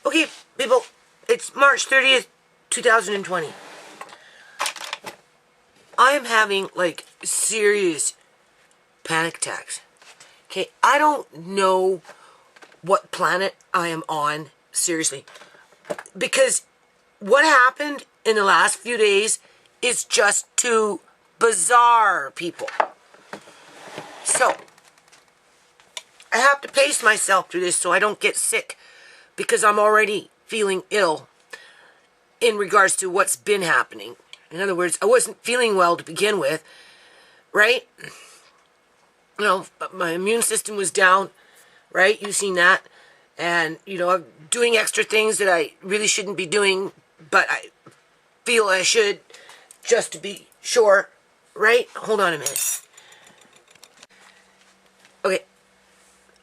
Okay, people, it's March 30th, 2020. I am having, like, serious panic attacks. Okay, I don't know what planet I am on, seriously. Because what happened in the last few days is just too bizarre, people. So, I have to pace myself through this so I don't get sick, because I'm already feeling ill in regards to what's been happening. In other words, I wasn't feeling well to begin with, right? You know, my immune system was down, right? You've seen that. And, you know, I'm doing extra things that I really shouldn't be doing, but I feel I should, just to be sure, right? Hold on a minute. Okay.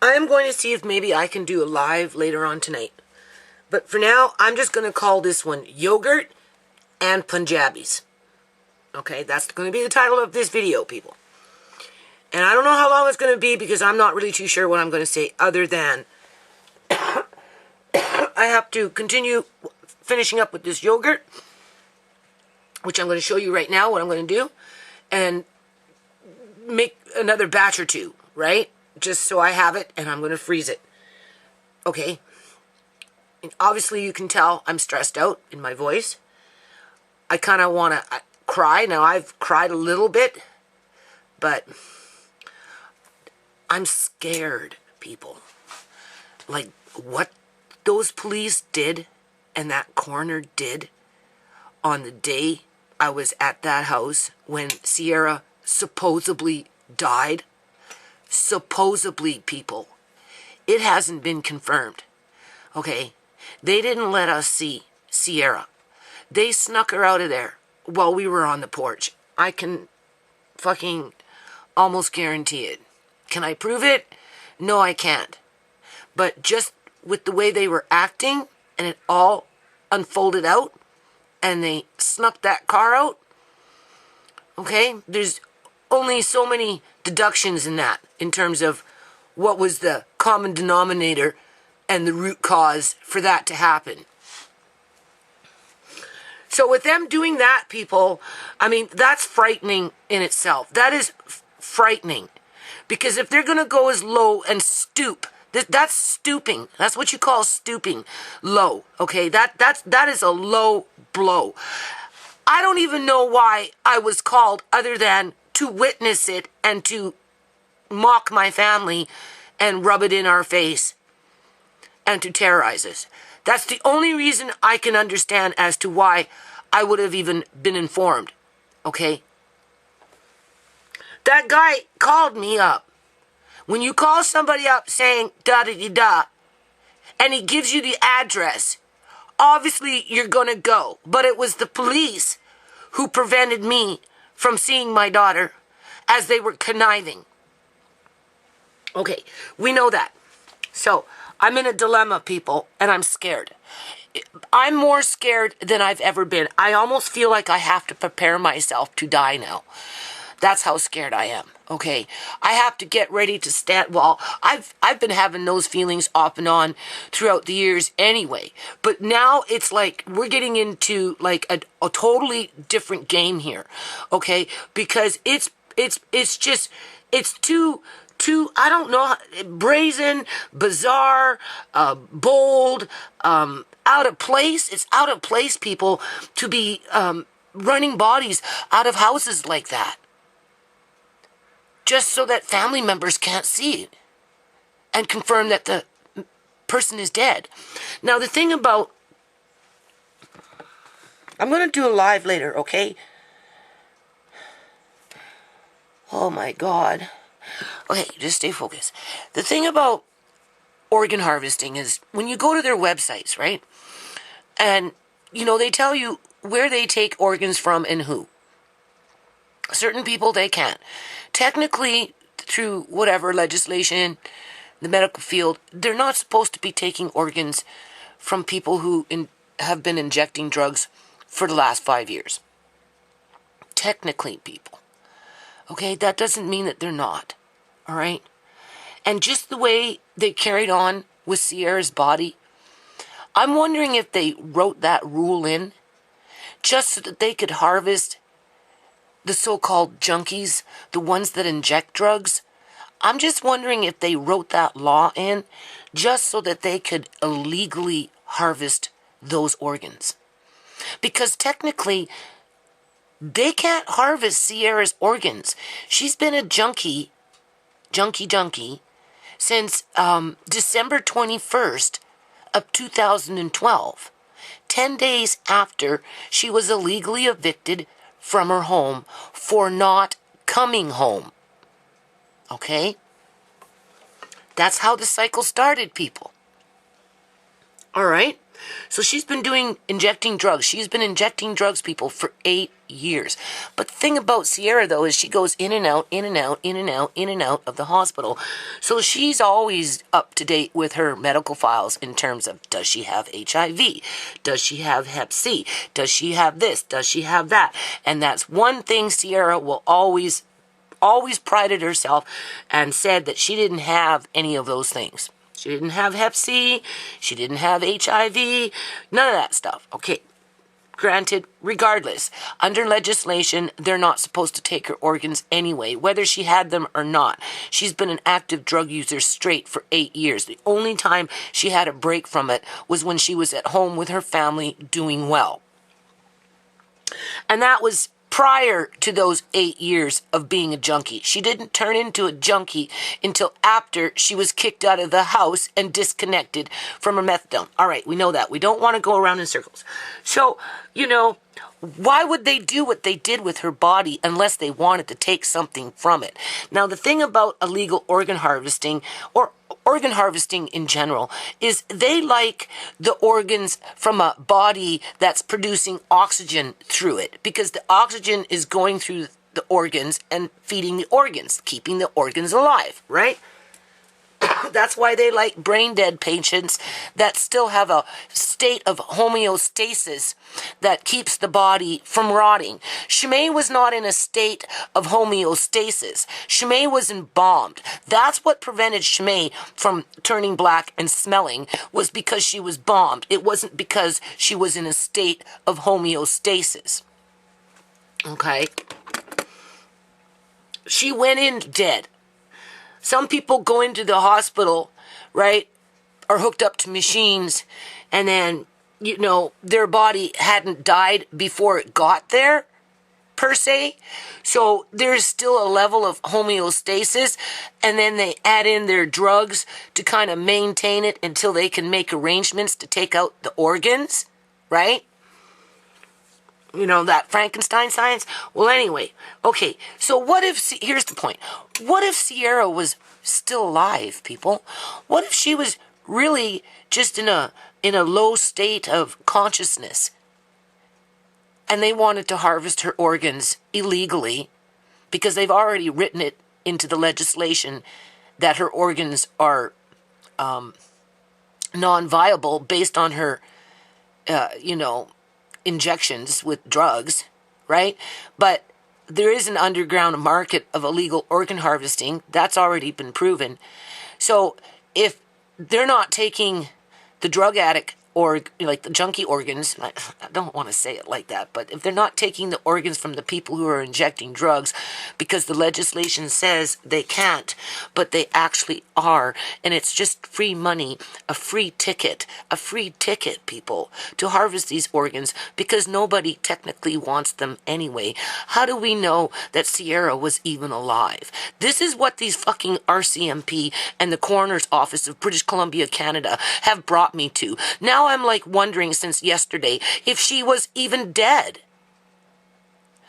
I am going to see if maybe I can do a live later on tonight. But for now, I'm just going to call this one Yogurt and Punjabis. Okay, that's going to be the title of this video, people. And I don't know how long it's going to be because I'm not really too sure what I'm going to say other than I have to continue finishing up with this yogurt, which I'm going to show you right now what I'm going to do, and make another batch or two, right? Just so I have it, and I'm going to freeze it. Okay. And obviously, you can tell I'm stressed out in my voice. I kind of want to cry. Now, I've cried a little bit, but I'm scared, people. Like, what those police did and that coroner did on the day I was at that house when Ciera supposedly died. Supposedly, people. It hasn't been confirmed. Okay? They didn't let us see Ciera. They snuck her out of there while we were on the porch. I can fucking almost guarantee it. Can I prove it? No, I can't. But just with the way they were acting and it all unfolded out and they snuck that car out, okay, there's only so many deductions in that in terms of what was the common denominator and the root cause for that to happen. So with them doing that, people, I mean, that's frightening in itself. That is frightening. Because if they're going to go as low and stoop, that's stooping. That's what you call stooping low, okay? That is a low blow. I don't even know why I was called other than to witness it and to mock my family and rub it in our face and to terrorize us. That's the only reason I can understand as to why I would have even been informed, okay? That guy called me up. When you call somebody up saying da-da-da-da, and he gives you the address, obviously you're going to go. But it was the police who prevented me from seeing my daughter as they were conniving. Okay, we know that. So, I'm in a dilemma, people, and I'm scared. I'm more scared than I've ever been. I almost feel like I have to prepare myself to die now. That's how scared I am, okay? I have to get ready to stand. Well, I've been having those feelings off and on throughout the years anyway. But now it's like we're getting into like a totally different game here, okay? Because it's too, I don't know, brazen, bizarre, bold, out of place. It's out of place, people, to be running bodies out of houses like that. Just so that family members can't see it and confirm that the person is dead. Now, the thing about... I'm going to do a live later, okay? Oh, my God. Okay, just stay focused. The thing about organ harvesting is when you go to their websites, right? And, you know, they tell you where they take organs from and who. Certain people, they can't. Technically, through whatever legislation, the medical field, they're not supposed to be taking organs from people who have been injecting drugs for the last 5 years. Technically, people. Okay, that doesn't mean that they're not. All right? And just the way they carried on with Ciera's body, I'm wondering if they wrote that rule in just so that they could harvest the so-called junkies, the ones that inject drugs. I'm just wondering if they wrote that law in just so that they could illegally harvest those organs. Because technically, they can't harvest Ciera's organs. She's been a junkie, since December 21st of 2012, 10 days after she was illegally evicted from her home for not coming home. Okay? That's how the cycle started, people. All right? So she's been injecting drugs. She's been injecting drugs, people, for 8 years. But the thing about Ciera, though, is she goes in and out, in and out, in and out, in and out of the hospital. So she's always up to date with her medical files in terms of, does she have HIV? Does she have Hep C? Does she have this? Does she have that? And that's one thing Ciera will always prided herself and said that she didn't have any of those things. She didn't have Hep C. She didn't have HIV. None of that stuff. Okay. Granted, regardless, under legislation, they're not supposed to take her organs anyway, whether she had them or not. She's been an active drug user straight for 8 years. The only time she had a break from it was when she was at home with her family doing well. And that was prior to those 8 years of being a junkie. She didn't turn into a junkie until after she was kicked out of the house and disconnected from her methadone. All right, we know that. We don't want to go around in circles. So, why would they do what they did with her body unless they wanted to take something from it? Now, the thing about illegal organ harvesting, or organ harvesting in general, is they like the organs from a body that's producing oxygen through it, because the oxygen is going through the organs and feeding the organs, keeping the organs alive, right? That's why they like brain dead patients that still have a state of homeostasis that keeps the body from rotting. Shamay was not in a state of homeostasis. Shamay was embalmed. That's what prevented Shamay from turning black and smelling, was because she was bombed. It wasn't because she was in a state of homeostasis. Okay? She went in dead. Some people go into the hospital, right, are hooked up to machines, and then, their body hadn't died before it got there, per se. So there's still a level of homeostasis, and then they add in their drugs to kind of maintain it until they can make arrangements to take out the organs, right? That Frankenstein science? Well, anyway, okay, so here's the point. What if Ciera was still alive, people? What if she was really just in a low state of consciousness, and they wanted to harvest her organs illegally because they've already written it into the legislation that her organs are non-viable based on her, injections with drugs, right? But there is an underground market of illegal organ harvesting. That's already been proven. So if they're not taking the drug addict or like the junkie organs, I don't want to say it like that, but if they're not taking the organs from the people who are injecting drugs because the legislation says they can't, but they actually are, and it's just free money, a free ticket, people, to harvest these organs because nobody technically wants them anyway. How do we know that Ciera was even alive? This is what these fucking RCMP and the Coroner's Office of British Columbia, Canada have brought me to. Now I'm like wondering since yesterday if she was even dead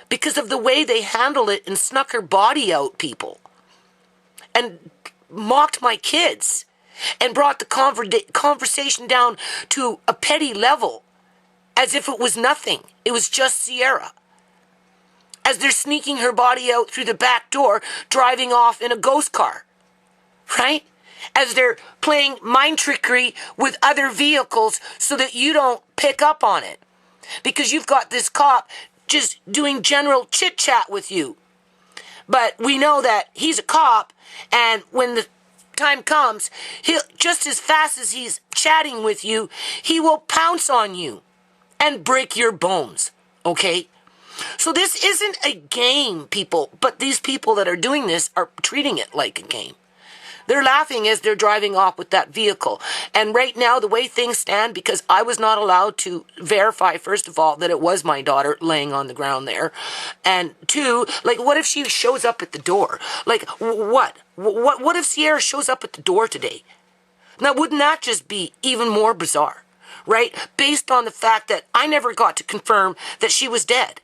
because of the way they handled it and snuck her body out, people, and mocked my kids and brought the conversation down to a petty level as if it was nothing. It was just Ciera. As they're sneaking her body out through the back door, driving off in a ghost car, right? As they're playing mind trickery with other vehicles so that you don't pick up on it. Because you've got this cop just doing general chit-chat with you. But we know that he's a cop, and when the time comes, he'll just as fast as he's chatting with you, he will pounce on you and break your bones. Okay? So this isn't a game, people, but these people that are doing this are treating it like a game. They're laughing as they're driving off with that vehicle. And right now, the way things stand, because I was not allowed to verify, first of all, that it was my daughter laying on the ground there. And two, like, what if she shows up at the door? Like, what? What if Ciera shows up at the door today? Now, wouldn't that just be even more bizarre, right? Based on the fact that I never got to confirm that she was dead.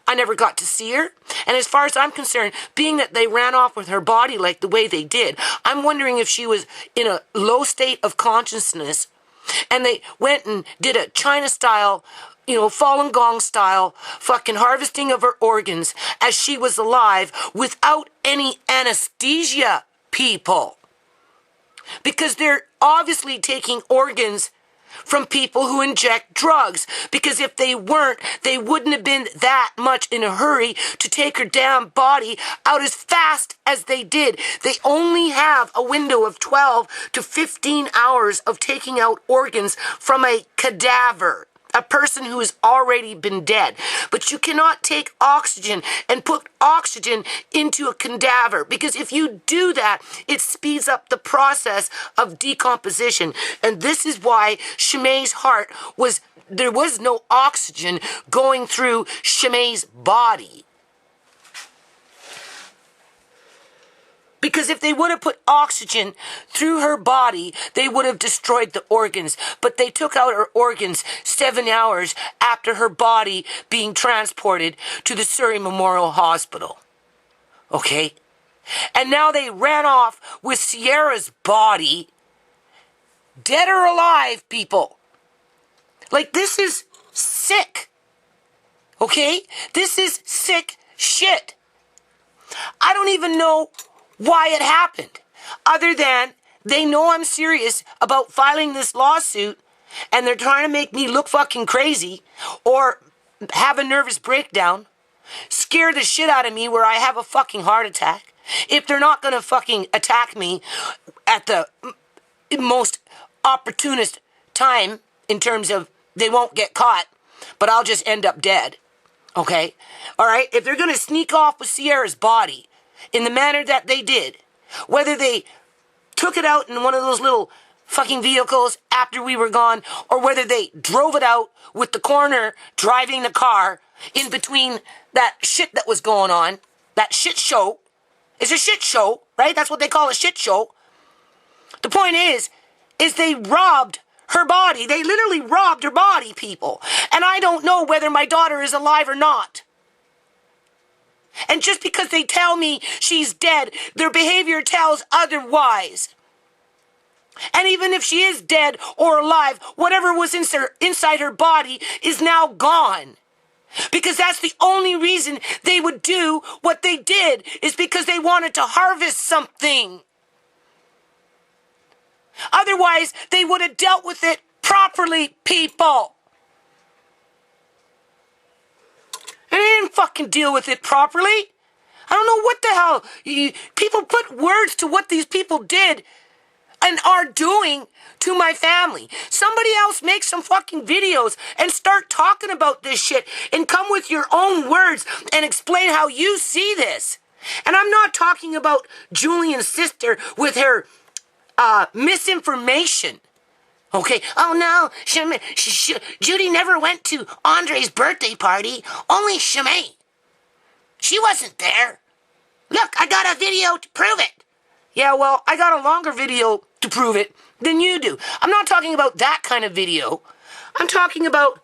I never got to see her. And as far as I'm concerned, being that they ran off with her body like the way they did, I'm wondering if she was in a low state of consciousness and they went and did a China style, Falun Gong style fucking harvesting of her organs as she was alive without any anesthesia, people. Because they're obviously taking organs from people who inject drugs. Because if they weren't, they wouldn't have been that much in a hurry to take her damn body out as fast as they did. They only have a window of 12 to 15 hours of taking out organs from a cadaver. A person who has already been dead. But you cannot take oxygen and put oxygen into a cadaver, because if you do that, it speeds up the process of decomposition. And this is why Shamay's heart there was no oxygen going through Shamay's body. Because if they would have put oxygen through her body, they would have destroyed the organs. But they took out her organs 7 hours after her body being transported to the Surrey Memorial Hospital. Okay? And now they ran off with Ciera's body, dead or alive, people. Like, this is sick. Okay? This is sick shit. I don't even know why it happened, other than they know I'm serious about filing this lawsuit and they're trying to make me look fucking crazy or have a nervous breakdown, scare the shit out of me where I have a fucking heart attack. If they're not going to fucking attack me at the most opportunist time in terms of they won't get caught, but I'll just end up dead. Okay? All right? If they're going to sneak off with Ciera's body in the manner that they did, whether they took it out in one of those little fucking vehicles after we were gone, or whether they drove it out with the coroner driving the car in between that shit that was going on, that shit show. It's a shit show, right? That's what they call a shit show. The point is they robbed her body. They literally robbed her body, people. And I don't know whether my daughter is alive or not. And just because they tell me she's dead, their behavior tells otherwise. And even if she is dead or alive, whatever was inside her body is now gone. Because that's the only reason they would do what they did, is because they wanted to harvest something. Otherwise, they would have dealt with it properly, people. And they didn't fucking deal with it properly. I don't know what the hell. People put words to what these people did and are doing to my family. Somebody else make some fucking videos and start talking about this shit and come with your own words and explain how you see this. And I'm not talking about Julian's sister with her misinformation. Okay. Oh no, Judy never went to Andre's birthday party. Only Shamay. She wasn't there. Look, I got a video to prove it. Yeah, well, I got a longer video to prove it than you do. I'm not talking about that kind of video. I'm talking about,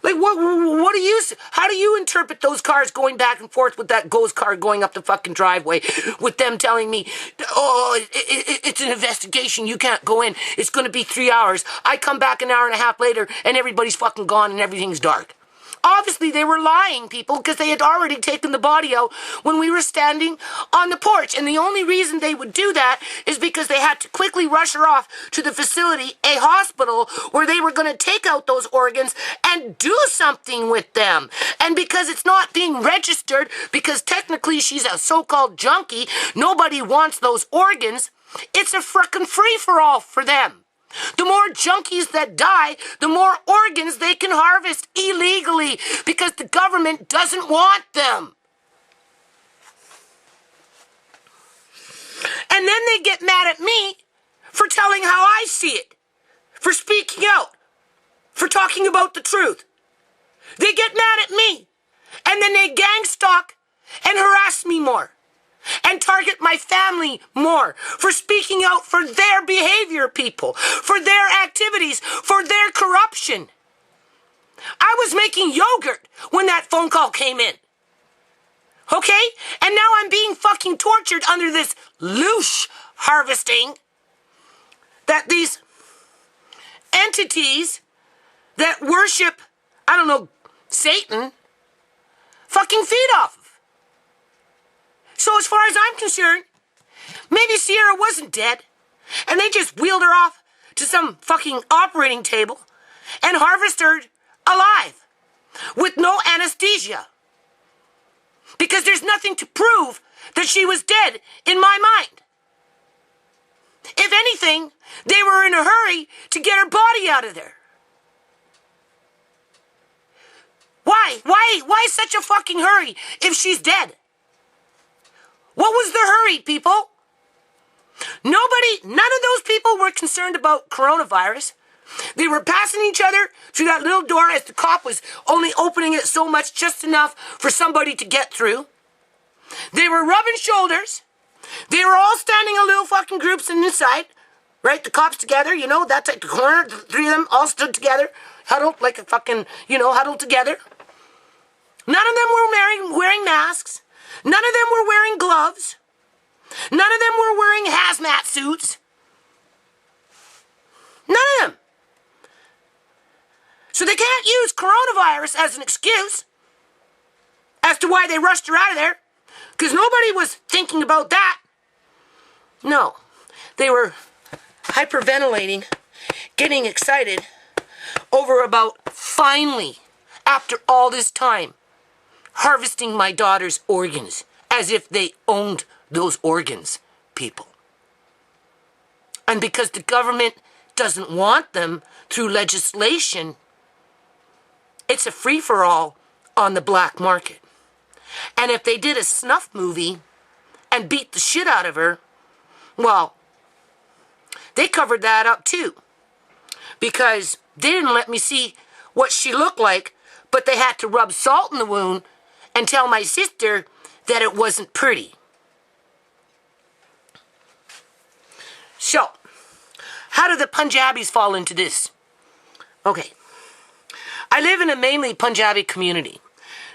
like, how do you interpret those cars going back and forth with that ghost car going up the fucking driveway with them telling me, oh, it's an investigation, you can't go in, it's going to be 3 hours. I come back an hour and a half later and everybody's fucking gone and everything's dark. Obviously, they were lying, people, because they had already taken the body out when we were standing on the porch. And the only reason they would do that is because they had to quickly rush her off to the facility, a hospital, where they were going to take out those organs and do something with them. And because it's not being registered, because technically she's a so-called junkie, nobody wants those organs, it's a frickin' free-for-all for them. The more junkies that die, the more organs they can harvest illegally because the government doesn't want them. And then they get mad at me for telling how I see it, for speaking out, for talking about the truth. They get mad at me, and then they gang stalk and harass me more. And target my family more for speaking out for their behavior, people, for their activities, for their corruption. I was making yogurt when that phone call came in. Okay? And now I'm being fucking tortured under this loosh harvesting that these entities that worship, I don't know, Satan, fucking feed off of. So as far as I'm concerned, maybe Ciera wasn't dead, and they just wheeled her off to some fucking operating table and harvested her alive with no anesthesia. Because there's nothing to prove that she was dead in my mind. If anything, they were in a hurry to get her body out of there. Why such a fucking hurry if she's dead? What was the hurry, people? None of those people were concerned about coronavirus. They were passing each other through that little door as the cop was only opening it so much, just enough for somebody to get through. They were rubbing shoulders. They were all standing in little fucking groups in the side, right? The cops together, that's like the corner. The three of them all stood together, huddled like a fucking, huddled together. None of them were wearing masks. None of them were wearing gloves. None of them were wearing hazmat suits. None of them. So they can't use coronavirus as an excuse as to why they rushed her out of there, because nobody was thinking about that. No, they were hyperventilating, getting excited over about finally, after all this time, harvesting my daughter's organs as if they owned those organs, people. And because the government doesn't want them through legislation, it's a free-for-all on the black market. And if they did a snuff movie and beat the shit out of her, well, they covered that up too. Because they didn't let me see what she looked like, but they had to rub salt in the wound and tell my sister that it wasn't pretty. So, how do the Punjabis fall into this? Okay. I live in a mainly Punjabi community.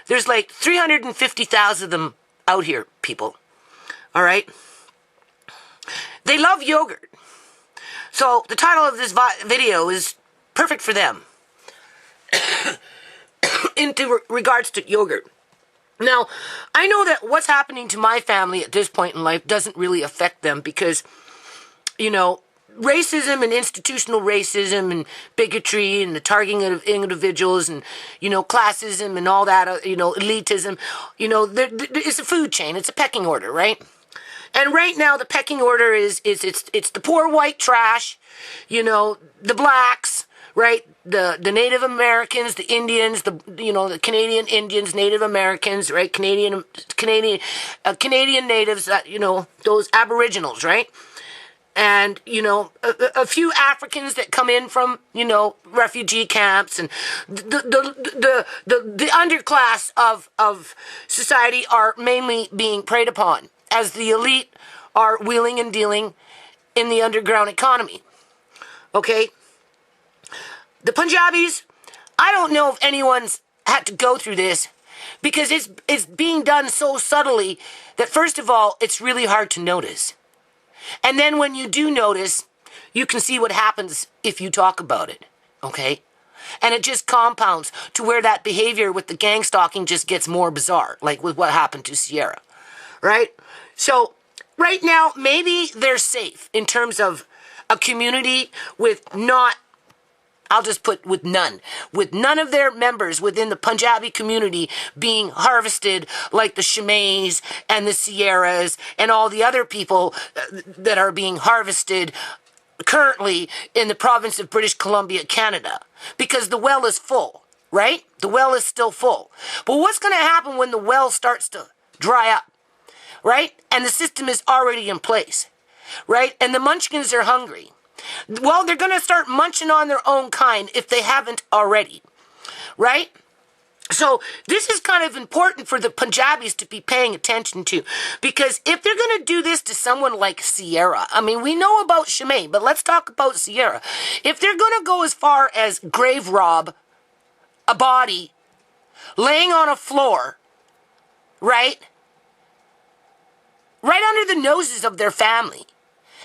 There's like 350,000 of them out here, people. All right? They love yogurt. So, the title of this video is perfect for them. Into regards to yogurt. Now, I know that what's happening to my family at this point in life doesn't really affect them because, racism and institutional racism and bigotry and the targeting of individuals and, classism and all that, elitism, it's a food chain. It's a pecking order, right? And right now the pecking order is it's the poor white trash, the blacks, right? The Native Americans, the Indians, the Canadian Indians, Native Americans, right? Canadian natives, those Aboriginals, right? And, a few Africans that come in from, refugee camps and the underclass of society are mainly being preyed upon as the elite are wheeling and dealing in the underground economy. Okay? The Punjabis, I don't know if anyone's had to go through this because it's being done so subtly that, first of all, it's really hard to notice. And then when you do notice, you can see what happens if you talk about it, okay? And it just compounds to where that behavior with the gang stalking just gets more bizarre, like with what happened to Ciera, right? So right now, maybe they're safe in terms of a community with not, I'll just put with none of their members within the Punjabi community being harvested like the Shamays and the Cieras and all the other people that are being harvested currently in the province of British Columbia, Canada, because the well is full, right? The well is still full. But what's going to happen when the well starts to dry up, right? And the system is already in place, right? And the munchkins are hungry. Well, they're going to start munching on their own kind if they haven't already, right? So this is kind of important for the Punjabis to be paying attention to, because if they're going to do this to someone like Ciera, I mean, we know about Shamay, but let's talk about Ciera. If they're going to go as far as grave rob a body laying on a floor, right under the noses of their family,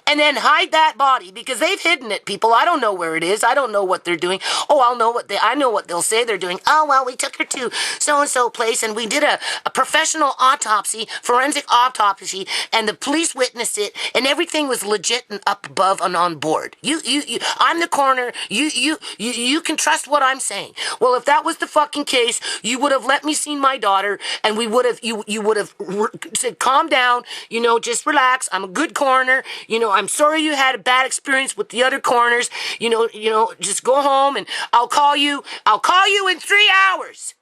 and then hide that body because they've hidden it, people. I don't know where it is. I don't know what they're doing. Oh, I know what they'll say they're doing. Oh, well, we took her to so-and-so place and we did a professional autopsy, forensic autopsy, and the police witnessed it and everything was legit and up above and on board. I'm the coroner. You can trust what I'm saying. Well, if that was the fucking case, you would have let me see my daughter and you would have said, calm down, just relax. I'm a good coroner. I'm sorry you had a bad experience with the other coroners. Just go home and I'll call you in 3 hours.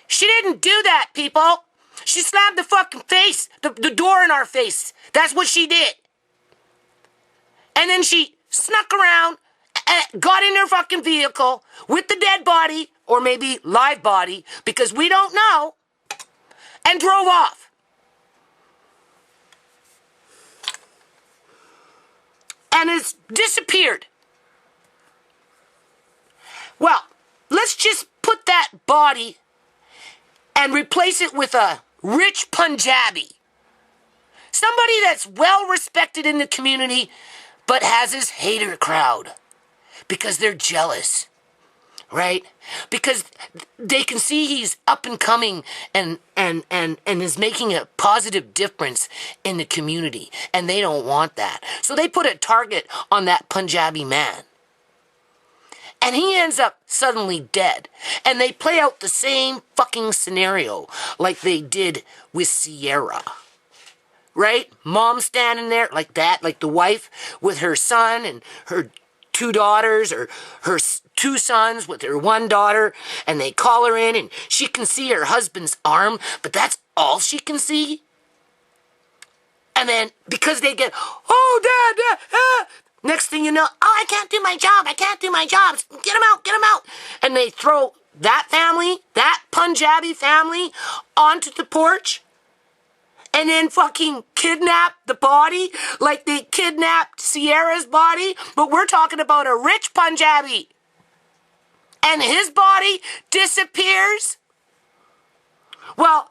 She didn't do that, people. She slammed the fucking face, the door in our face. That's what she did. And then she snuck around, got in her fucking vehicle with the dead body, or maybe live body, because we don't know, and drove off. And has disappeared. Well, let's just put that body and replace it with a rich Punjabi. Somebody that's well respected in the community, but has his hater crowd because they're jealous, right? Because they can see he's up and coming and is making a positive difference in the community, and they don't want that. So they put a target on that Punjabi man. And he ends up suddenly dead. And they play out the same fucking scenario like they did with Ciera. Right? Mom standing there like that, like the wife with her son and her 2 daughters, or her 2 sons with her 1 daughter, and they call her in and she can see her husband's arm, but that's all she can see. And then because they get, oh, Dad, next thing you know, oh, I can't do my job. Get him out. And they throw that family, that Punjabi family, onto the porch and then fucking kidnap the body like they kidnapped Ciera's body. But we're talking about a rich Punjabi. And his body disappears. Well,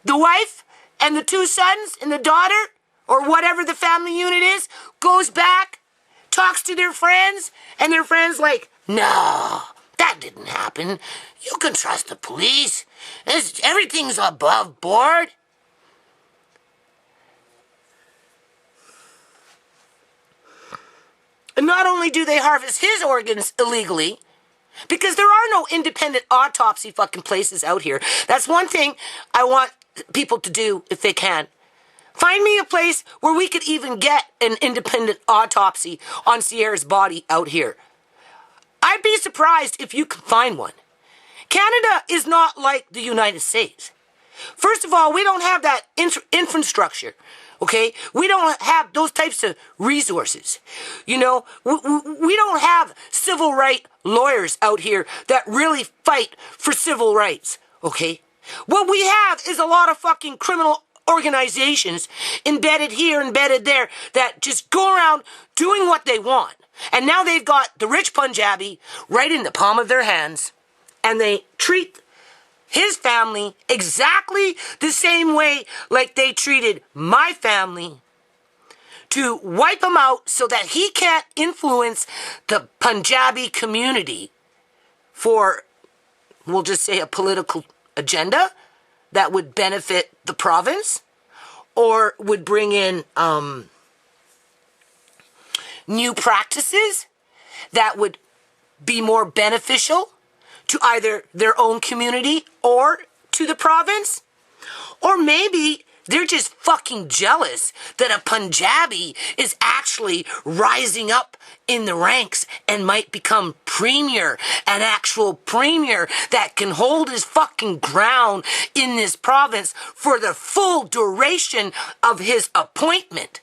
the wife and the 2 sons and the daughter, or whatever the family unit is, goes back, talks to their friends, and their friends like, no, that didn't happen. You can trust the police. Everything's above board. And not only do they harvest his organs illegally, because there are no independent autopsy fucking places out here. That's one thing I want people to do if they can. Find me a place where we could even get an independent autopsy on Ciera's body out here. I'd be surprised if you could find one. Canada is not like the United States. First of all, we don't have that infrastructure. Okay? We don't have those types of resources. We don't have civil rights lawyers out here that really fight for civil rights. Okay? What we have is a lot of fucking criminal organizations embedded here, embedded there, that just go around doing what they want. And now they've got the rich Punjabi right in the palm of their hands, and they treat his family exactly the same way like they treated my family, to wipe him out so that he can't influence the Punjabi community, for, we'll just say, a political agenda that would benefit the province, or would bring in new practices that would be more beneficial to either their own community or to the province. Or maybe they're just fucking jealous that a Punjabi is actually rising up in the ranks and might become premier, an actual premier that can hold his fucking ground in this province for the full duration of his appointment.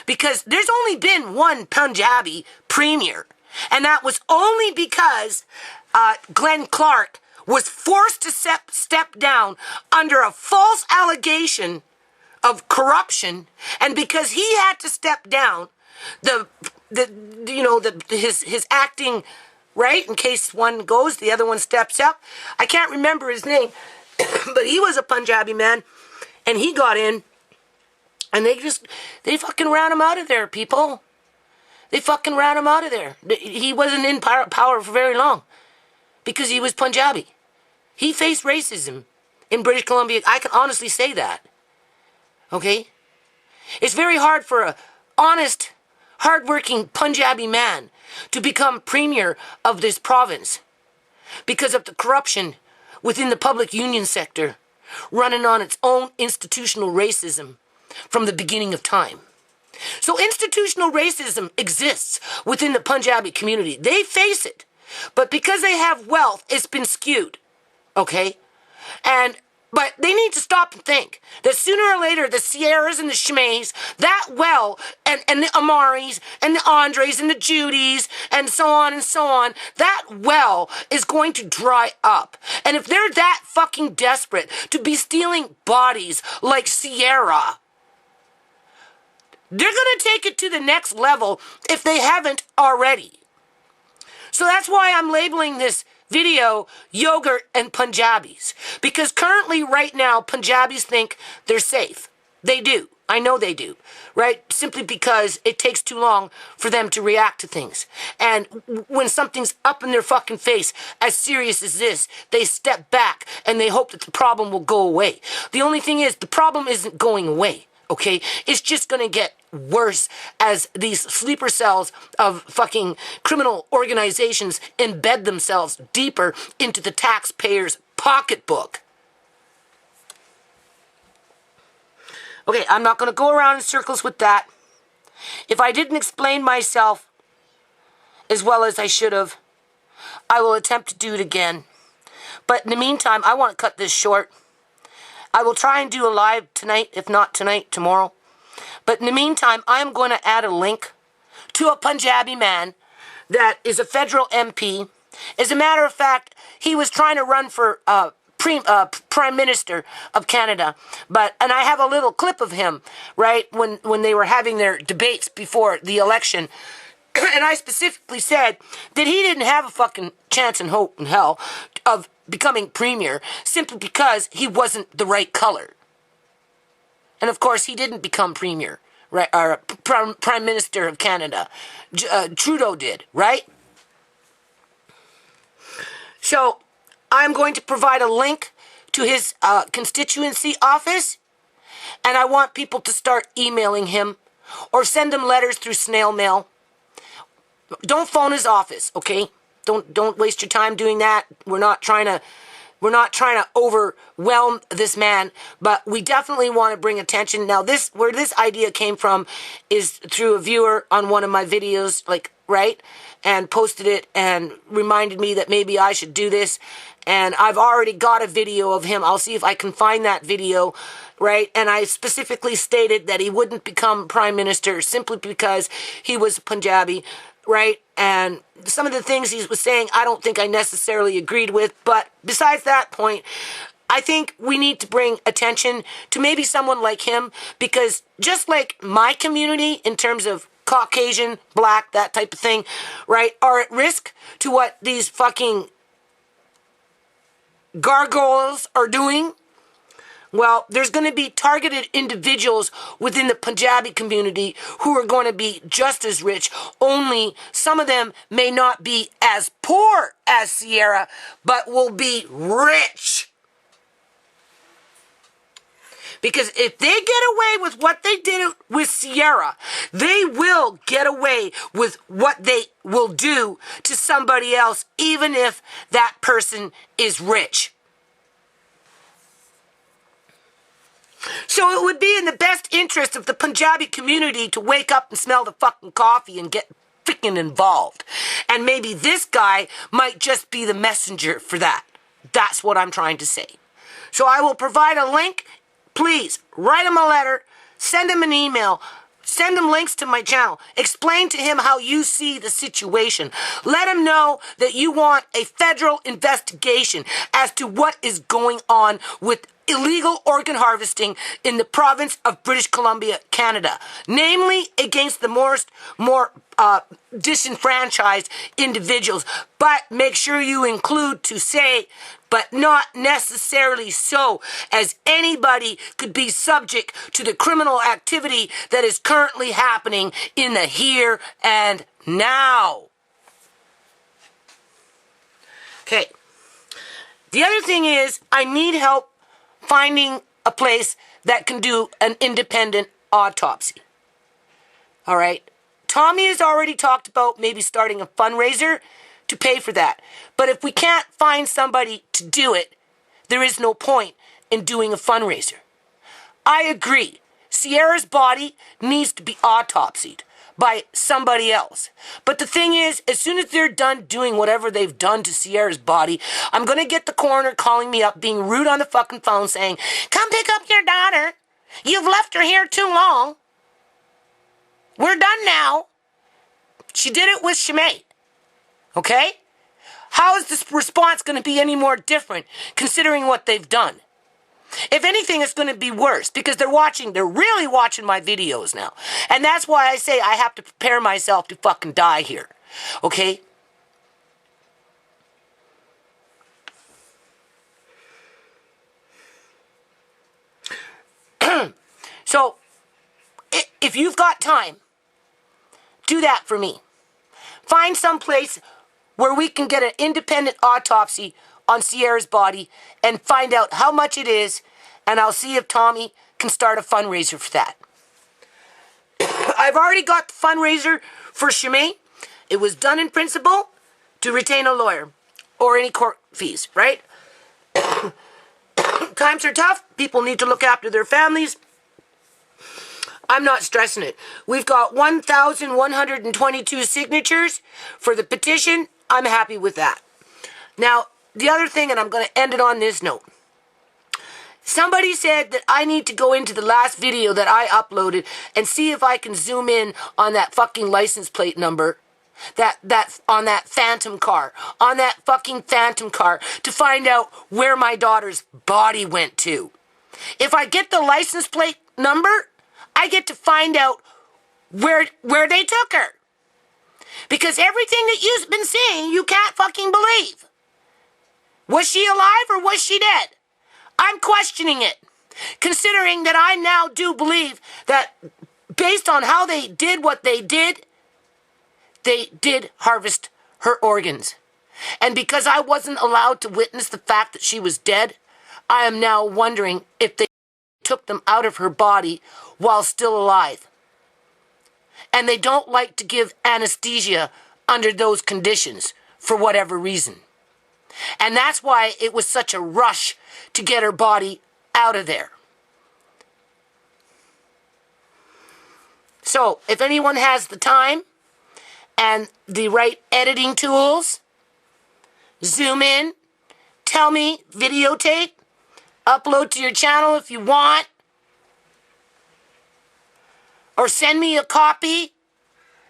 Because there's only been one Punjabi premier, and that was only because Glenn Clark was forced to step down under a false allegation of corruption, and because he had to step down, his acting, right, in case one goes, the other one steps up. I can't remember his name, but he was a Punjabi man, and he got in, and they fucking ran him out of there, people. They fucking ran him out of there. He wasn't in power for very long because he was Punjabi. He faced racism in British Columbia. I can honestly say that. Okay? It's very hard for a honest, hardworking Punjabi man to become premier of this province because of the corruption within the public union sector running on its own institutional racism from the beginning of time. So institutional racism exists within the Punjabi community. They face it. But because they have wealth, it's been skewed. Okay? But they need to stop and think that sooner or later the Cieras and the Shamays, that well, and the Amaris and the Andres and the Judys and so on, that well is going to dry up. And if they're that fucking desperate to be stealing bodies like Ciera, they're going to take it to the next level if they haven't already. So that's why I'm labeling this video Yogurt and Punjabis. Because currently, right now, Punjabis think they're safe. They do. I know they do. Right? Simply because it takes too long for them to react to things. And when something's up in their fucking face, as serious as this, they step back and they hope that the problem will go away. The only thing is, the problem isn't going away. Okay? It's just going to get worse as these sleeper cells of fucking criminal organizations embed themselves deeper into the taxpayer's pocketbook. Okay, I'm not going to go around in circles with that. If I didn't explain myself as well as I should have, I will attempt to do it again. But in the meantime, I want to cut this short. I will try and do a live tonight, if not tonight, tomorrow. But in the meantime, I'm going to add a link to a Punjabi man that is a federal MP. As a matter of fact, he was trying to run for Prime Minister of Canada. And I have a little clip of him, right, when they were having their debates before the election. And I specifically said that he didn't have a fucking chance in hope in hell of becoming premier simply because he wasn't the right color. And of course, he didn't become premier, right? Or Prime Minister of Canada. Trudeau did, right? So I'm going to provide a link to his constituency office, and I want people to start emailing him or send him letters through snail mail. Don't phone his office, okay? Don't waste your time doing that. We're not trying to overwhelm this man, but we definitely want to bring attention. Now, where this idea came from is through a viewer on one of my videos, right? And posted it and reminded me that maybe I should do this. And I've already got a video of him. I'll see if I can find that video, right? And I specifically stated that he wouldn't become prime minister simply because he was Punjabi, right? And some of the things he was saying, I don't think I necessarily agreed with. But besides that point, I think we need to bring attention to maybe someone like him, because just like my community in terms of Caucasian, black, that type of thing, right, are at risk to what these fucking gargoyles are doing, Well, there's going to be targeted individuals within the Punjabi community who are going to be just as rich, only some of them may not be as poor as Ciera, but will be rich. Because if they get away with what they did with Ciera, they will get away with what they will do to somebody else, even if that person is rich. So it would be in the best interest of the Punjabi community to wake up and smell the fucking coffee and get freaking involved. And maybe this guy might just be the messenger for that. That's what I'm trying to say. So I will provide a link. Please write him a letter, send him an email, send him links to my channel. Explain to him how you see the situation. Let him know that you want a federal investigation as to what is going on with illegal organ harvesting in the province of British Columbia, Canada, namely against the more disenfranchised individuals. But make sure you include to say, but not necessarily so, as anybody could be subject to the criminal activity that is currently happening in the here and now. Okay. The other thing is, I need help finding a place that can do an independent autopsy. All right. Tommy has already talked about maybe starting a fundraiser to pay for that. But if we can't find somebody to do it, there is no point in doing a fundraiser. I agree. Ciera's body needs to be autopsied by somebody else. But the thing is, as soon as they're done doing whatever they've done to Ciera's body, I'm going to get the coroner calling me up, being rude on the fucking phone, saying, come pick up your daughter. You've left her here too long. We're done now. She did it with Shamay. Okay? How is this response going to be any more different considering what they've done? If anything, it's going to be worse because they're really watching my videos now. And that's why I say I have to prepare myself to fucking die here. Okay? So, if you've got time, do that for me. Find some place where we can get an independent autopsy on Ciera's body and find out how much it is, and I'll see if Tommy can start a fundraiser for that. I've already got the fundraiser for Shamay. It was done in principle to retain a lawyer or any court fees, right? Times are tough. People need to look after their families. I'm not stressing it. We've got 1,122 signatures for the petition. I'm happy with that. Now, the other thing, and I'm going to end it on this note. Somebody said that I need to go into the last video that I uploaded and see if I can zoom in on that fucking license plate number, on that phantom car, on that fucking phantom car, to find out where my daughter's body went to. If I get the license plate number, I get to find out where they took her. Because everything that you've been seeing, you can't fucking believe. Was she alive or was she dead? I'm questioning it, considering that I now do believe that based on how they did what they did harvest her organs. And because I wasn't allowed to witness the fact that she was dead, I am now wondering if they took them out of her body while still alive. And they don't like to give anesthesia under those conditions for whatever reason. And that's why it was such a rush to get her body out of there. So, if anyone has the time and the right editing tools, zoom in, tell me, videotape, upload to your channel if you want, or send me a copy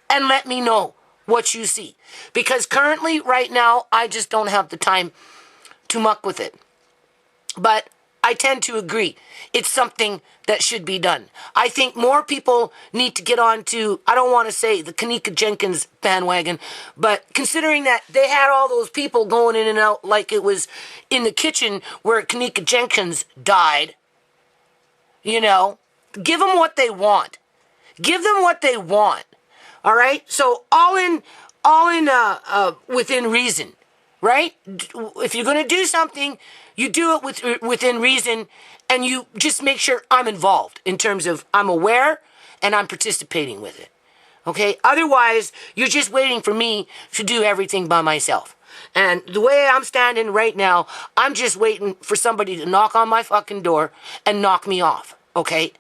and let me know what you see. Because currently, right now, I just don't have the time to muck with it. But I tend to agree. It's something that should be done. I think more people need to get on to, I don't want to say the Kanika Jenkins bandwagon, but considering that they had all those people going in and out like it was in the kitchen where Kanika Jenkins died, You know, give them what they want. Give them what they want. All right? So all in within reason, right? If you're going to do something, you do it within reason, and you just make sure I'm involved in terms of I'm aware and I'm participating with it. Okay? Otherwise, you're just waiting for me to do everything by myself. And the way I'm standing right now, I'm just waiting for somebody to knock on my fucking door and knock me off. Okay?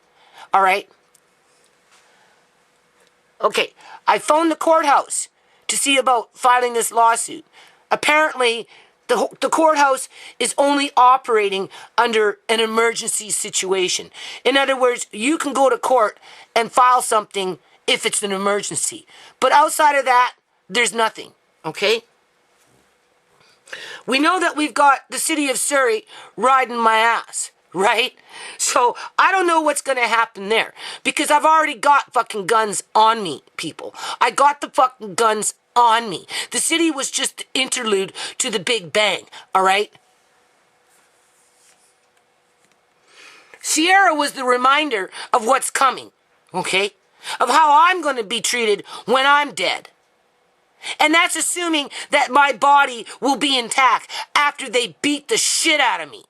All right? Okay. I phoned the courthouse to see about filing this lawsuit. Apparently, the courthouse is only operating under an emergency situation. In other words, you can go to court and file something if it's an emergency. But outside of that, there's nothing. Okay? We know that we've got the city of Surrey riding my ass, right? So I don't know what's going to happen there because I've already got fucking guns on me, people. I got the fucking guns on me. The city was just the interlude to the Big Bang, all right? Ciera was the reminder of what's coming, okay? Of how I'm going to be treated when I'm dead. And that's assuming that my body will be intact after they beat the shit out of me.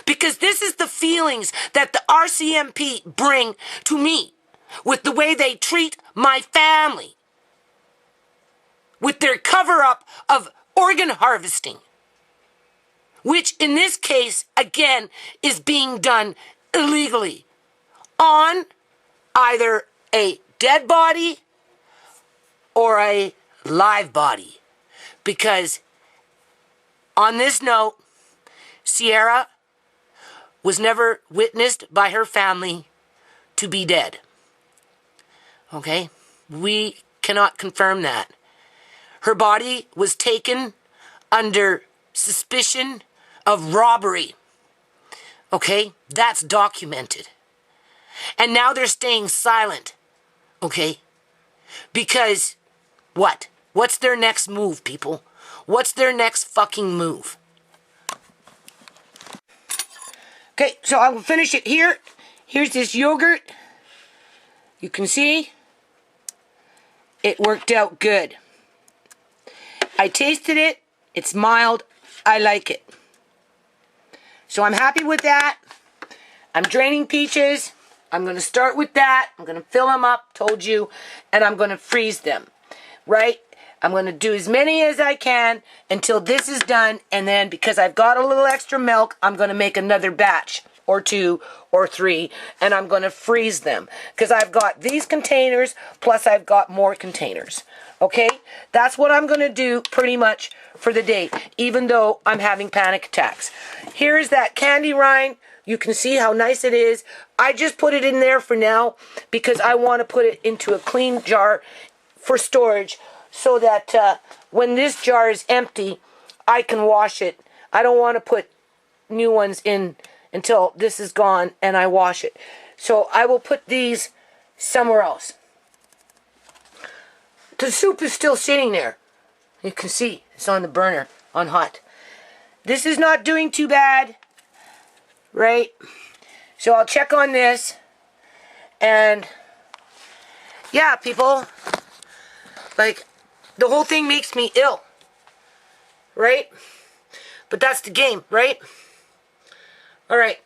Because this is the feelings that the RCMP bring to me with the way they treat my family. With their cover-up of organ harvesting. Which in this case, again, is being done illegally on either a dead body or a live body. Because on this note, Ciera was never witnessed by her family to be dead. Okay? We cannot confirm that. Her body was taken under suspicion of robbery. Okay? That's documented. And now they're staying silent. Okay? Because what? What's their next move, people? What's their next fucking move? Okay, so I will finish it here. Here's this yogurt. You can see it worked out good. I tasted it. It's mild. I like it. So I'm happy with that. I'm draining peaches. I'm going to start with that. I'm going to fill them up, told you, and I'm going to freeze them. Right? I'm going to do as many as I can until this is done, and then because I've got a little extra milk, I'm going to make another batch or 2 or 3, and I'm going to freeze them because I've got these containers plus I've got more containers. Okay? That's what I'm going to do pretty much for the day, even though I'm having panic attacks. Here's that candy rind. You can see how nice it is. I just put it in there for now because I want to put it into a clean jar for storage so that when this jar is empty, I can wash it. I don't want to put new ones in until this is gone and I wash it. So I will put these somewhere else. The soup is still sitting there. You can see it's on the burner, on hot. This is not doing too bad, right? So I'll check on this. And yeah, people, like, the whole thing makes me ill, right? But that's the game, right? All right.